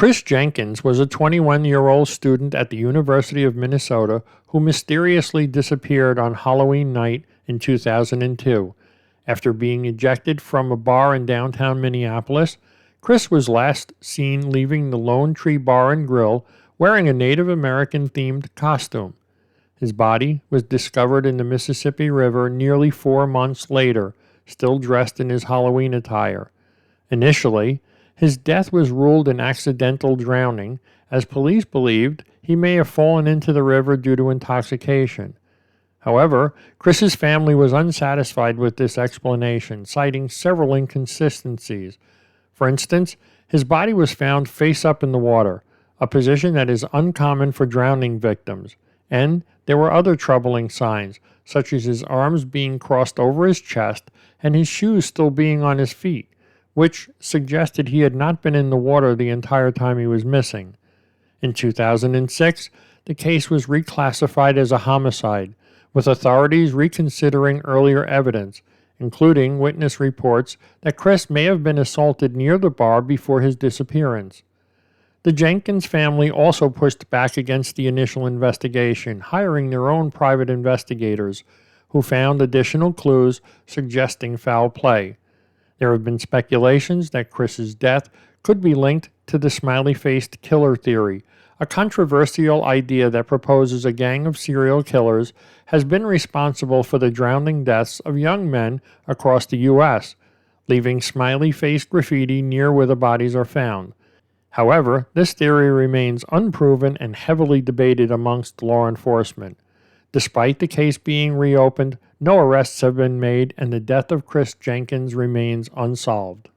Chris Jenkins was a 21-year-old student at the University of Minnesota who mysteriously disappeared on Halloween night in 2002. After being ejected from a bar in downtown Minneapolis, Chris was last seen leaving the Lone Tree Bar and Grill wearing a Native American-themed costume. His body was discovered in the Mississippi River nearly 4 months later, still dressed in his Halloween attire. Initially, his death was ruled an accidental drowning, as police believed he may have fallen into the river due to intoxication. However, Chris's family was unsatisfied with this explanation, citing several inconsistencies. For instance, his body was found face up in the water, a position that is uncommon for drowning victims, and there were other troubling signs, such as his arms being crossed over his chest and his shoes still being on his feet, which suggested he had not been in the water the entire time he was missing. In 2006, the case was reclassified as a homicide, with authorities reconsidering earlier evidence, including witness reports that Chris may have been assaulted near the bar before his disappearance. The Jenkins family also pushed back against the initial investigation, hiring their own private investigators, who found additional clues suggesting foul play. There have been speculations that Chris's death could be linked to the Smiley Face Killer theory, a controversial idea that proposes a gang of serial killers has been responsible for the drowning deaths of young men across the U.S., leaving smiley-faced graffiti near where the bodies are found. However, this theory remains unproven and heavily debated amongst law enforcement. Despite the case being reopened, no arrests have been made and the death of Chris Jenkins remains unsolved.